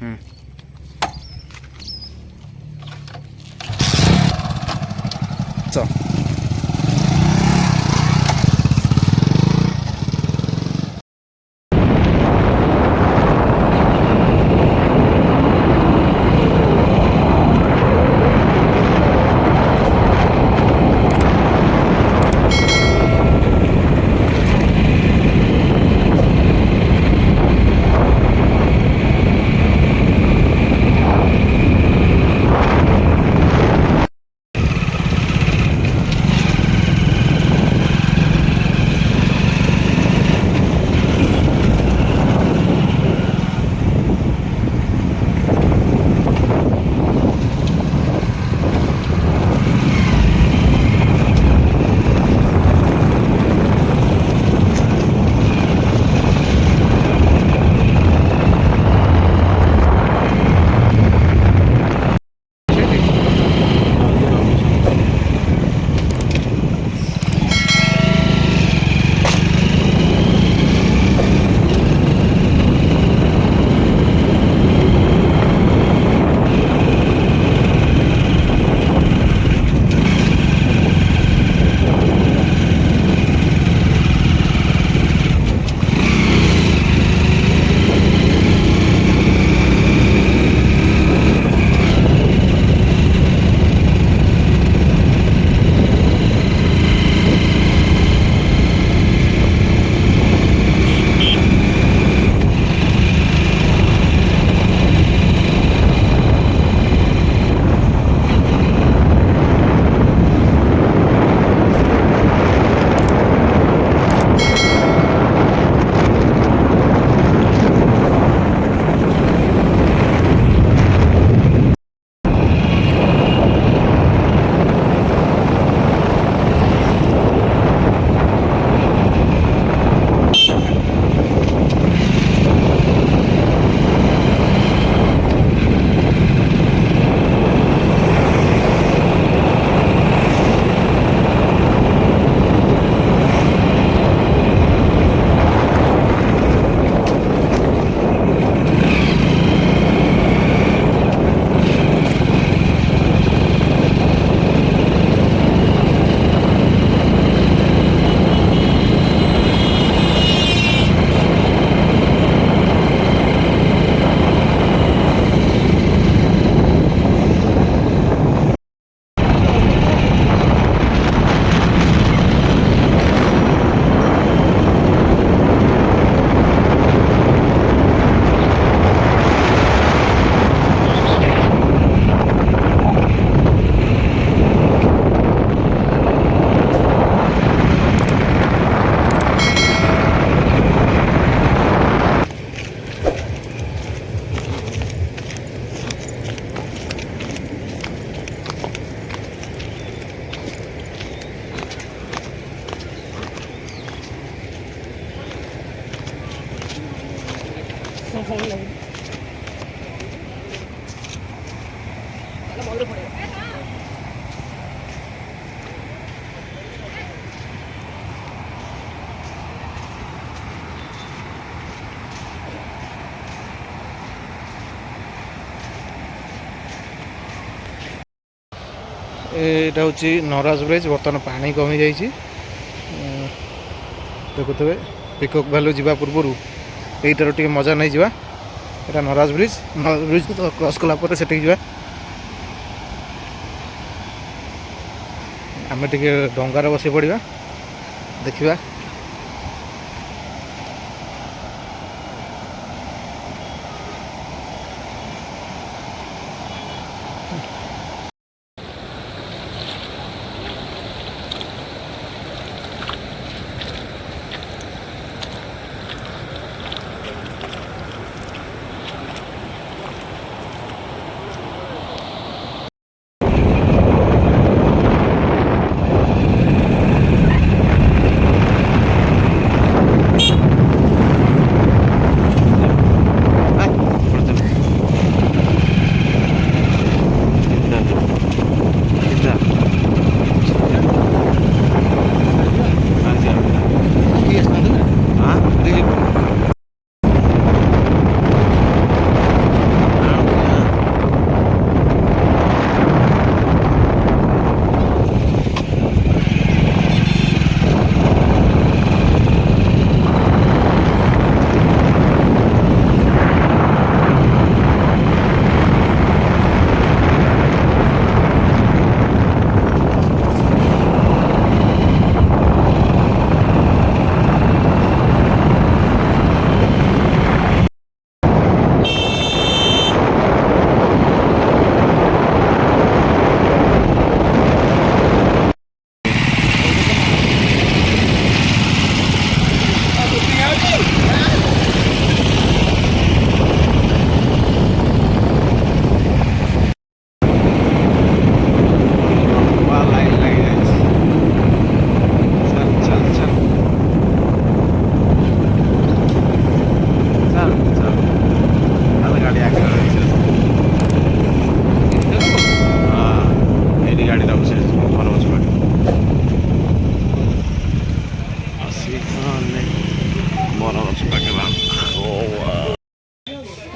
हम्म। चल ଏଇଟା ହେଉଛି ନରାଜ ବ୍ରିଜ୍। ବର୍ତ୍ତମାନ ପାଣି କମିଯାଇଛି। ଦେଖୁଥିବେ ପିକକ୍ ଭ୍ୟାଲୁ ଯିବା ପୂର୍ବରୁ ଏଇଟାର ଟିକେ ମଜା ନେଇଯିବା। ଏଇଟା ନରାଜ ବ୍ରିଜ୍। ନରାଜ ବ୍ରିଜ୍ କ୍ରସ୍ କଲା ପରେ ସେଠିକି ଯିବା। ଆମେ ଟିକେ ଡଙ୍ଗାରେ ବସି ପଡ଼ିବା, ଦେଖିବା।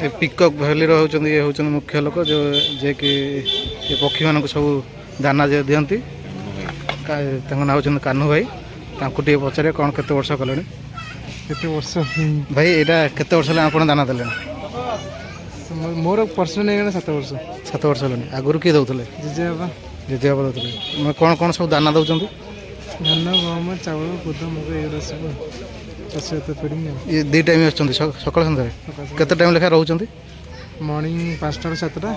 पिकॉक भैली ये होचन मुख्य लोक जो जे कि ये पक्षी मानक सब दाना जे दियंती ना होचन कान्हू भाई तांको टे पचारे कौन केते वर्ष कले केते वर्ष भाई एटा केते वर्ष ले आपण दाना देले मोर पर्सनल नहीं 7 वर्ष 7 वर्ष ले आगुरु के दउतले जेजे बाबा दउतले मैं कौन कौन सब दाना दउचंती धान गहम चावल खुद मुग एगुड़ा सब चाष तो फीडिंग ये 2 टाइम आछंती सकाळ संध्या केते टाइम लेखा रहउचंती मॉर्निंग 5टा ରୁ 7ଟା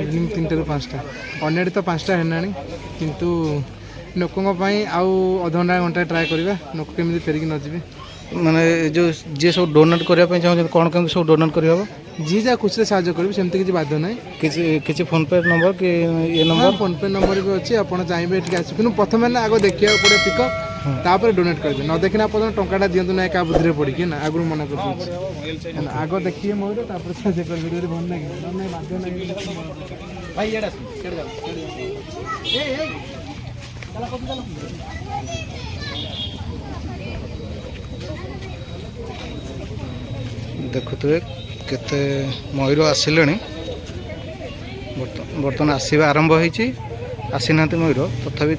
इवनिंग 3टा ରୁ 5ଟା ऑलरेडी तो 5टा हेनानी किंतु लोकों आउ अध घंटा घंटा ट्राए करवा लोक केमी फेरिक न जी माने जो जे सब डोनेट करबा चाहते कौन कौन सब डोनेट करबा जी जा कुछ साहाଯ୍य करेंगे सेमती किसी बाध्य ना किसी फोन पे नंबर कि ये नंबर फोन पे नंबर भी अच्छे आप चाहिए कि प्रथम ना आगे देखा पड़े पिकअप तापर डोनेट करेंगे न देखना आप टाटा दिंतु ना क्या बुद्धि पड़ी ना आगु मना कर आग देखिए मोर साहाଯ୍य करेंगे भल लगे बाध्य देखुए केते मयूर आसिले बर्तमान आसवा आरंभ होती आसी ना मयूर तथापि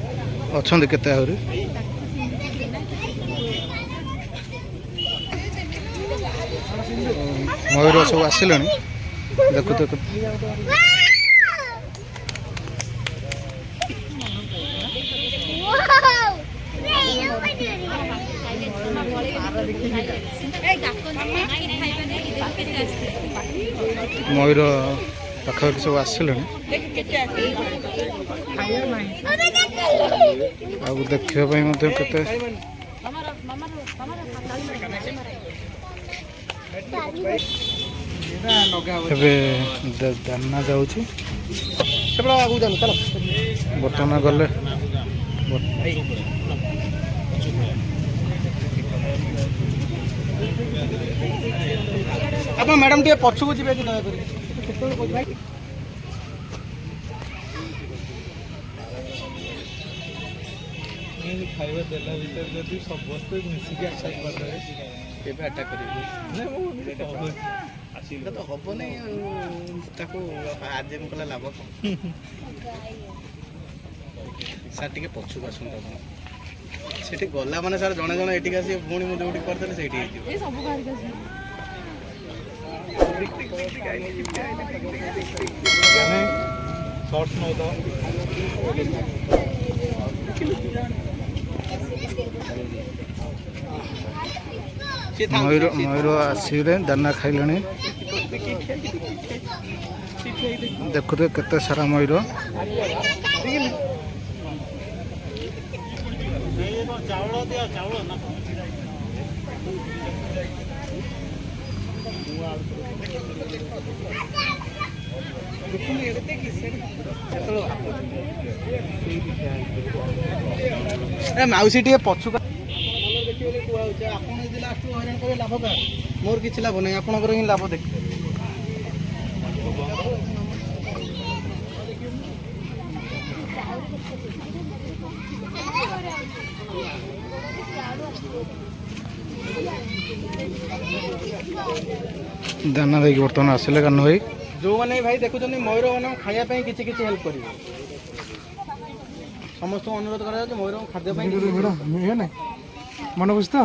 अच्छा केते आहरी मयूर सब आसिले देखुते मयूर पाखापाखि सब आसिले देखा केते दाना जाऊँगी बर्तमान गले आप मैडम टे पछू जी खाଇବା ଦେଲା ଭିତରେ ଯଦି ସମସ୍ତେ ମିଶିକି ଆଟାକ୍ କରିଦେବେ କେବେ ଆଟାକ୍ କରିବେ ଆସିଲେ ତ ହବନି ତାକୁ ଆଜେମ କଲା ଲାଭ କ'ଣ ସାର୍ ଟିକେ ପଛକୁ ଆସନ୍ତୁ ଆପଣ ସେଠି ଗଲା ମାନେ ସାର୍ ଜଣେ ଜଣେ ଏଠିକି ଆସିବେ ପୁଣି ମୁଁ ଯୋଉଠି କରିଦେଲେ ସେଇଠି ହେଇଯିବ ସବୁ शॉर्ट्स नव्हता मयूर मयूर आसवे दाना खाइले देखुते केते सारा मयूर माउसी टे पछु लाभ मोर किसी लाभ नहीं आप लाभ देख दाना देखिए बर्तमान आसिले कान भाई जो मैंने भाई देखुं मयूर मान खायापी किसी हेल्प कर समस्त अनुरोध कर मयूर खाद्य मन बुझ तो